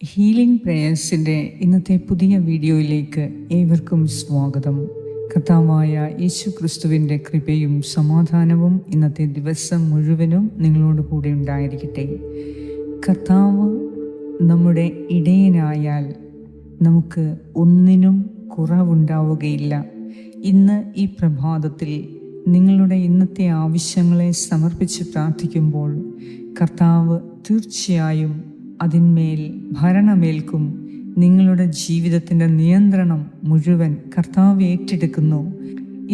Healing പ്രേയേഴ്സിൻ്റെ ഇന്നത്തെ പുതിയ വീഡിയോയിലേക്ക് ഏവർക്കും സ്വാഗതം. കർത്താവായ യേശു ക്രിസ്തുവിൻ്റെ കൃപയും സമാധാനവും ഇന്നത്തെ ദിവസം മുഴുവനും നിങ്ങളോട് കൂടെ ഉണ്ടായിരിക്കട്ടെ. കർത്താവ് നമ്മുടെ ഇടയനായാൽ നമുക്ക് ഒന്നിനും കുറവുണ്ടാവുകയില്ല. ഇന്ന് ഈ പ്രഭാതത്തിൽ നിങ്ങളുടെ ഇന്നത്തെ ആവശ്യങ്ങളെ സമർപ്പിച്ച് പ്രാർത്ഥിക്കുമ്പോൾ കർത്താവ് തീർച്ചയായും അതിന്മേൽ ഭരണമേൽക്കും. നിങ്ങളുടെ ജീവിതത്തിൻ്റെ നിയന്ത്രണം മുഴുവൻ കർത്താവ് ഏറ്റെടുക്കുന്നു.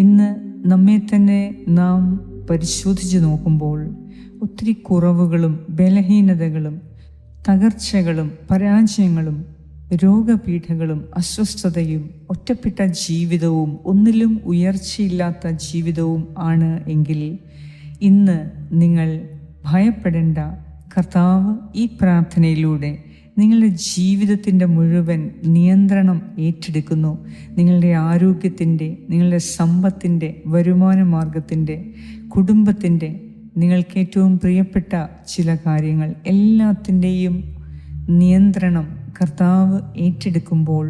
ഇന്ന് നമ്മെ തന്നെ നാം പരിശോധിച്ച് നോക്കുമ്പോൾ ഒത്തിരി കുറവുകളും ബലഹീനതകളും തകർച്ചകളും പരാജയങ്ങളും രോഗപീഠകളും അസ്വസ്ഥതയും ഒറ്റപ്പെട്ട ജീവിതവും ഒന്നിലും ഉയർച്ചയില്ലാത്ത ജീവിതവും ആണ് എങ്കിൽ ഇന്ന് നിങ്ങൾ ഭയപ്പെടേണ്ട. കർത്താവ് ഈ പ്രാർത്ഥനയിലൂടെ നിങ്ങളുടെ ജീവിതത്തിൻ്റെ മുഴുവൻ നിയന്ത്രണം ഏറ്റെടുക്കുന്നു. നിങ്ങളുടെ ആരോഗ്യത്തിൻ്റെ, നിങ്ങളുടെ സമ്പത്തിൻ്റെ, വരുമാന മാർഗത്തിൻ്റെ, കുടുംബത്തിൻ്റെ, നിങ്ങൾക്ക് ഏറ്റവും പ്രിയപ്പെട്ട ചില കാര്യങ്ങൾ എല്ലാത്തിൻ്റെയും നിയന്ത്രണം കർത്താവ് ഏറ്റെടുക്കുമ്പോൾ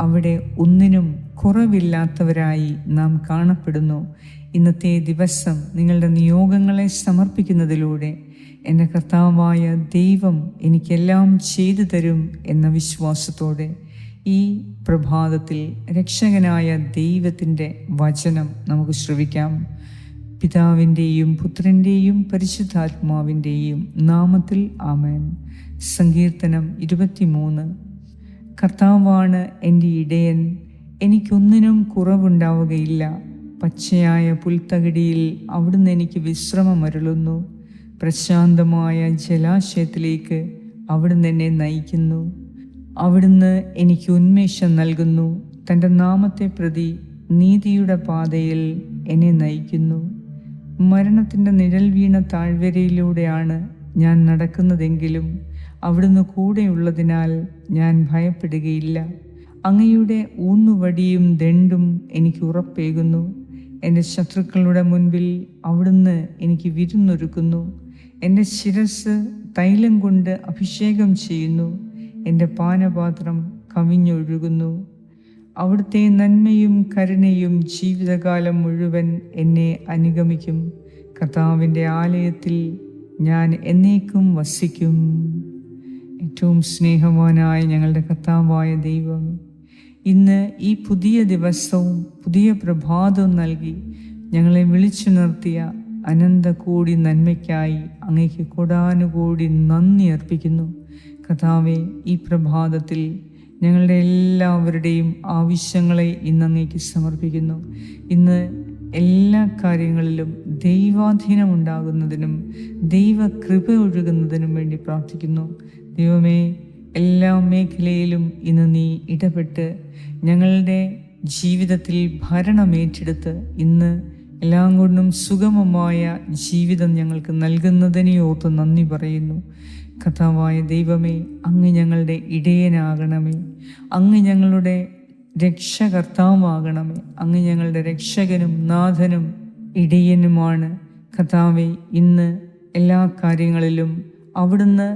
അവിടെ ഒന്നിനും കുറവില്ലാത്തവരായി നാം കാണപ്പെടുന്നു. ഇന്നത്തെ ദിവസം നിങ്ങളുടെ നിയോഗങ്ങളെ സമർപ്പിക്കുന്നതിലൂടെ എൻ്റെ കർത്താവായ ദൈവം എനിക്കെല്ലാം ചെയ്തു തരും എന്ന വിശ്വാസത്തോടെ ഈ പ്രഭാതത്തിൽ രക്ഷകനായ ദൈവത്തിൻ്റെ വചനം നമുക്ക് ശ്രവിക്കാം. പിതാവിൻ്റെയും പുത്രൻ്റെയും പരിശുദ്ധാത്മാവിൻ്റെയും നാമത്തിൽ ആമേൻ. സങ്കീർത്തനം 23. കർത്താവാണ് എൻ്റെ ഇടയൻ, എനിക്കൊന്നിനും കുറവുണ്ടാവുകയില്ല. പച്ചയായ പുൽത്തകിടിയിൽ അവിടുന്ന് എനിക്ക് വിശ്രമമരുളുന്നു. പ്രശാന്തമായ ജലാശയത്തിലേക്ക് അവിടുന്ന് എന്നെ നയിക്കുന്നു. അവിടുന്ന് എനിക്ക് ഉന്മേഷം നൽകുന്നു. തൻ്റെ നാമത്തെ പ്രതി നീതിയുടെ പാതയിൽ എന്നെ നയിക്കുന്നു. മരണത്തിൻ്റെ നിഴൽ വീണ താഴ്വരയിലൂടെയാണ് ഞാൻ നടക്കുന്നതെങ്കിലും അവിടുന്ന് കൂടെയുള്ളതിനാൽ ഞാൻ ഭയപ്പെടുകയില്ല. അങ്ങയുടെ ഊന്നുവടിയും ദണ്ഡും എനിക്ക് ഉറപ്പേകുന്നു. എൻ്റെ ശത്രുക്കളുടെ മുൻപിൽ അവിടുന്ന് എനിക്ക് വിരുന്നൊരുക്കുന്നു. എൻ്റെ ശിരസ് തൈലം കൊണ്ട് അഭിഷേകം ചെയ്യുന്നു. എൻ്റെ പാനപാത്രം കവിഞ്ഞൊഴുകുന്നു. അവിടുത്തെ നന്മയും കരുണയും ജീവിതകാലം മുഴുവൻ എന്നെ അനുഗമിക്കും. കർത്താവിൻ്റെ ആലയത്തിൽ ഞാൻ എന്നേക്കും വസിക്കും. ഏറ്റവും സ്നേഹവാനായ ഞങ്ങളുടെ കർത്താവായ ദൈവം, ഇന്ന് ഈ പുതിയ ദിവസവും പുതിയ പ്രഭാതവും നൽകി ഞങ്ങളെ വിളിച്ചു നിർത്തിയ അനന്തകോടി നന്മയ്ക്കായി അങ്ങേക്ക് കൊടാനുകോടി നന്ദി അർപ്പിക്കുന്നു. കർത്താവേ, ഈ പ്രഭാതത്തിൽ ഞങ്ങളുടെ എല്ലാവരുടെയും ആവശ്യങ്ങളെ ഇന്ന് അങ്ങേക്ക് സമർപ്പിക്കുന്നു. ഇന്ന് എല്ലാ കാര്യങ്ങളിലും ദൈവാധീനം ഉണ്ടാകുന്നതിനും ദൈവകൃപ ഒഴുകുന്നതിനും വേണ്ടി പ്രാർത്ഥിക്കുന്നു. ദൈവമേ, എല്ലാ മേഖലയിലും ഇന്ന് നീ ഇടപെട്ട് ഞങ്ങളുടെ ജീവിതത്തിൽ ഭരണമേറ്റെടുത്ത് ഇന്ന് എല്ലാം കൊണ്ടും സുഗമമായ ജീവിതം ഞങ്ങൾക്ക് നൽകുന്നതിനെ ഓർത്ത് നന്ദി പറയുന്നു. കർത്താവായ ദൈവമേ, അങ്ങ് ഞങ്ങളുടെ ഇടയനാകണമേ. അങ്ങ് ഞങ്ങളുടെ രക്ഷകർത്താവാകണമേ. അങ്ങ് ഞങ്ങളുടെ രക്ഷകനും നാഥനും ഇടയനുമാണ്. കർത്താവേ, ഇന്ന് എല്ലാ കാര്യങ്ങളിലും അവിടുന്ന്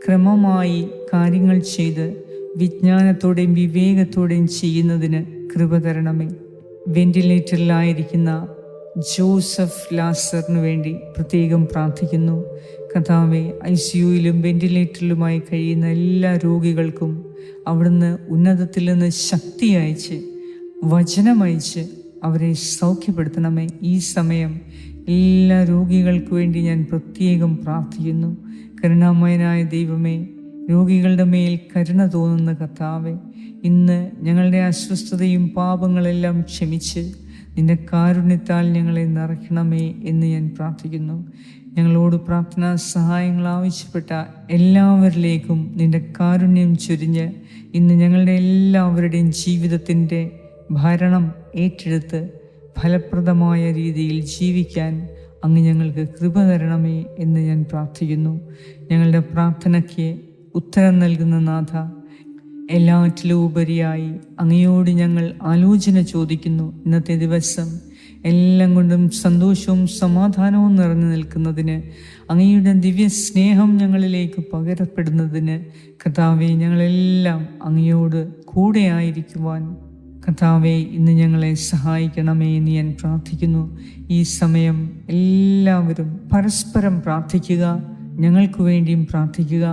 ക്രമമായി കാര്യങ്ങൾ ചെയ്ത് വിജ്ഞാനത്തോടെയും വിവേകത്തോടെയും ചെയ്യുന്നതിന് കൃപ തരണമേ. വെന്റിലേറ്ററിലായിരിക്കുന്ന ജോസഫ് ലാസറിന് വേണ്ടി പ്രത്യേകം പ്രാർത്ഥിക്കുന്നു. കർത്താവേ, ICUയിലും വെന്റിലേറ്ററിലുമായി കഴിയുന്ന എല്ലാ രോഗികൾക്കും അവിടുന്ന് ഉന്നതത്തിൽ നിന്ന് ശക്തി അയച്ച് വചനമയച്ച് അവരെ സൗഖ്യപ്പെടുത്തണമേ. ഈ സമയം എല്ലാ രോഗികൾക്ക് വേണ്ടി ഞാൻ പ്രത്യേകം പ്രാർത്ഥിക്കുന്നു. കരുണാമയനായ ദൈവമേ, രോഗികളുടെ മേൽ കരുണ തോന്നുന്ന കർത്താവേ, ഇന്ന് ഞങ്ങളുടെ അസ്വസ്ഥതയും പാപങ്ങളെല്ലാം ക്ഷമിച്ച് നിന്റെ കാരുണ്യത്താൽ ഞങ്ങളെ നിറയ്ക്കണമേ എന്ന് ഞാൻ പ്രാർത്ഥിക്കുന്നു. ഞങ്ങളോട് പ്രാർത്ഥനാ സഹായങ്ങൾ ആവശ്യപ്പെട്ട എല്ലാവരിലേക്കും നിന്റെ കാരുണ്യം ചൊരിഞ്ഞ് ഇന്ന് ഞങ്ങളുടെ എല്ലാവരുടെയും ജീവിതത്തിൻ്റെ ഭരണം ഏറ്റെടുത്ത് ഫലപ്രദമായ രീതിയിൽ ജീവിക്കാൻ അങ്ങ് ഞങ്ങൾക്ക് കൃപ തരണമേ എന്ന് ഞാൻ പ്രാർത്ഥിക്കുന്നു. ഞങ്ങളുടെ പ്രാർത്ഥനയ്ക്ക് ഉത്തരം നൽകുന്ന നാഥ, എല്ലാറ്റിലും ഉപരിയായി അങ്ങയോട് ഞങ്ങൾ ആലോചന ചോദിക്കുന്നു. ഇന്നത്തെ ദിവസം എല്ലാം കൊണ്ടും സന്തോഷവും സമാധാനവും നിറഞ്ഞു നിൽക്കുന്നതിന്, അങ്ങയുടെ ദിവ്യ സ്നേഹം ഞങ്ങളിലേക്ക് പകരപ്പെടുന്നതിന് കർത്താവേ, ഞങ്ങളെല്ലാം അങ്ങയോട് കൂടെ ആയിരിക്കുവാൻ കർത്താവേ, ഇന്ന് ഞങ്ങളെ സഹായിക്കണമേ എന്ന് ഞാൻ പ്രാർത്ഥിക്കുന്നു. ഈ സമയം എല്ലാവരും പരസ്പരം പ്രാർത്ഥിക്കുക, ഞങ്ങൾക്ക് വേണ്ടിയും പ്രാർത്ഥിക്കുക.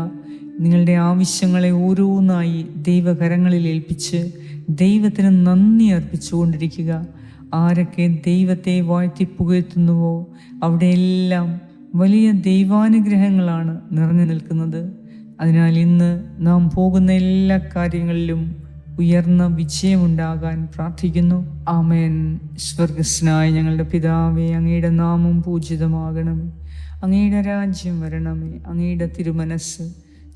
നിങ്ങളുടെ ആവശ്യങ്ങളെ ഓരോന്നായി ദൈവകരങ്ങളിൽ ഏൽപ്പിച്ച് ദൈവത്തിന് നന്ദി അർപ്പിച്ചുകൊണ്ടിരിക്കുക. ആരൊക്കെ ദൈവത്തെ വാഴ്ത്തി പുകഴ്ത്തുന്നുവോ അവിടെയെല്ലാം വലിയ ദൈവാനുഗ്രഹങ്ങളാണ് നിറഞ്ഞു നിൽക്കുന്നത്. അതിനാൽ ഇന്ന് നാം പോകുന്ന എല്ലാ കാര്യങ്ങളിലും ഉയർന്ന വിജയമുണ്ടാകാൻ പ്രാർത്ഥിക്കുന്നു. ആമേൻ. സ്വർഗസ്നായ ഞങ്ങളുടെ പിതാവേ, അങ്ങയുടെ നാമം പൂജിതമാകണമേ, അങ്ങയുടെ രാജ്യം വരണമേ, അങ്ങയുടെ തിരുമനസ്സ്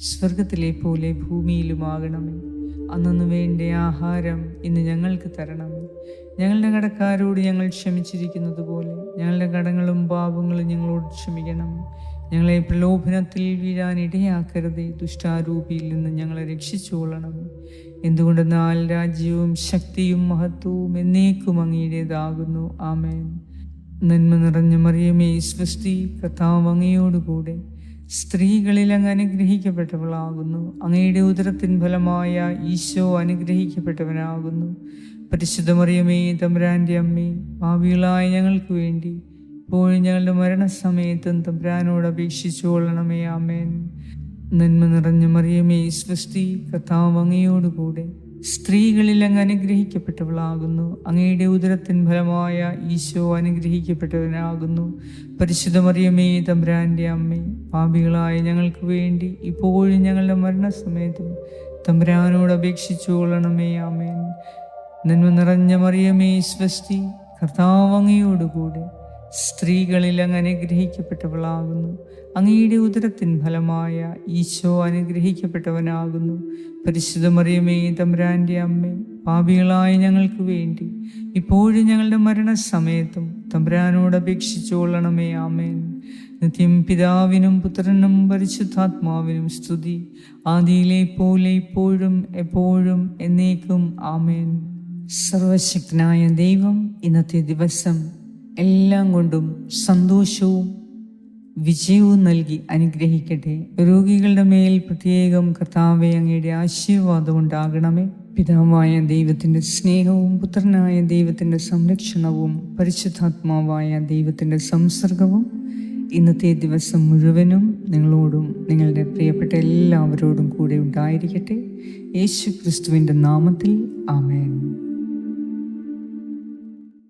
സ്വർഗത്തിലെ പോലെ ഭൂമിയിലുമാകണമേ. അന്നു വേണ്ട ആഹാരം ഇന്ന് ഞങ്ങൾക്ക് തരണമേ. ഞങ്ങളുടെ കടക്കാരോട് ഞങ്ങൾ ക്ഷമിച്ചിരിക്കുന്നത് പോലെ ഞങ്ങളുടെ കടങ്ങളും പാപങ്ങളും ഞങ്ങളോട് ക്ഷമിക്കണമേ. ഞങ്ങളെ പ്രലോഭനത്തിൽ വീഴാൻ ഇടയാക്കരുതേ, ദുഷ്ടാരൂപിയിൽ നിന്ന് ഞങ്ങളെ രക്ഷിച്ചുകൊള്ളണമേ. എന്തുകൊണ്ടെന്നാൽ രാജ്യവും ശക്തിയും മഹത്വവും എന്നേക്കും അങ്ങയുടേതാകുന്നു. ആമേൻ. നന്മ നിറഞ്ഞ മറിയമേ സ്വസ്തി, കർത്താവ് അങ്ങയോടുകൂടെ സ്ത്രീകളിൽ അങ്ങ് അനുഗ്രഹിക്കപ്പെട്ടവളാകുന്നു. അങ്ങയുടെ ഉദരത്തിൻ ഫലമായ ഈശോ അനുഗ്രഹിക്കപ്പെട്ടവനാകുന്നു. പരിശുദ്ധ മറിയമേ, തമ്പുരാൻ്റെ അമ്മേ, പാപികളായ ഞങ്ങൾക്ക് വേണ്ടി ഇപ്പോഴും ഞങ്ങളുടെ മരണസമയത്തും തമ്പുരാനോട് അപേക്ഷിച്ചു കൊള്ളണമേ. ആമേൻ. നന്മ നിറഞ്ഞ മറിയമേ സ്വസ്തി, കർത്താവ് അങ്ങയോടുകൂടെ സ്ത്രീകളിൽ അങ്ങ് അനുഗ്രഹിക്കപ്പെട്ടവളാകുന്നു. അങ്ങയുടെ ഉദരത്തിൻ ഫലമായ ഈശോ അനുഗ്രഹിക്കപ്പെട്ടവനാകുന്നു. പരിശുദ്ധ മറിയമേ, തമ്പുരാൻ്റെ അമ്മേ, പാപികളായ ഞങ്ങൾക്ക് വേണ്ടി ഇപ്പോഴും ഞങ്ങളുടെ മരണസമയത്തും തമ്പുരാനോട് അപേക്ഷിച്ചു കൊള്ളണമേ. ആമേൻ. നന്മ നിറഞ്ഞ മറിയമേ സ്വസ്തി, കർത്താവ് അങ്ങയോടുകൂടെ സ്ത്രീകളിൽ അങ്ങ് അനുഗ്രഹിക്കപ്പെട്ടവളാകുന്നു. അങ്ങയുടെ ഉദരത്തിൻ ഫലമായ ഈശോ അനുഗ്രഹിക്കപ്പെട്ടവനാകുന്നു. പരിശുദ്ധ മറിയമേ, തമ്പുരാൻ്റെ അമ്മേ, പാപികളായ ഞങ്ങൾക്ക് വേണ്ടി ഇപ്പോഴും ഞങ്ങളുടെ മരണസമയത്തും തമ്പുരാനോട് അപേക്ഷിച്ചു കൊള്ളണമേ. ആമേൻ. നിത്യം പിതാവിനും പുത്രനും പരിശുദ്ധാത്മാവിനും സ്തുതി, ആദിയിലെ പോലെ ഇപ്പോഴും എപ്പോഴും എന്നേക്കും. ആമേൻ. സർവശക്തനായ ദൈവം ഇന്നത്തെ ദിവസം എല്ലാം കൊണ്ടും സന്തോഷവും വിജയവും നൽകി അനുഗ്രഹിക്കട്ടെ. രോഗികളുടെ മേൽ പ്രത്യേകം കർത്താവേ, അങ്ങയുടെ ആശീർവാദം ഉണ്ടാകണമേ. പിതാവായ ദൈവത്തിൻ്റെ സ്നേഹവും പുത്രനായ ദൈവത്തിൻ്റെ സംരക്ഷണവും പരിശുദ്ധാത്മാവായ ദൈവത്തിൻ്റെ സംസർഗവും ഇന്നത്തെ ദിവസം മുഴുവനും നിങ്ങളോടും നിങ്ങളുടെ പ്രിയപ്പെട്ട എല്ലാവരോടും കൂടെ ഉണ്ടായിരിക്കട്ടെ. യേശു ക്രിസ്തുവിൻ്റെ നാമത്തിൽ. ആമേൻ.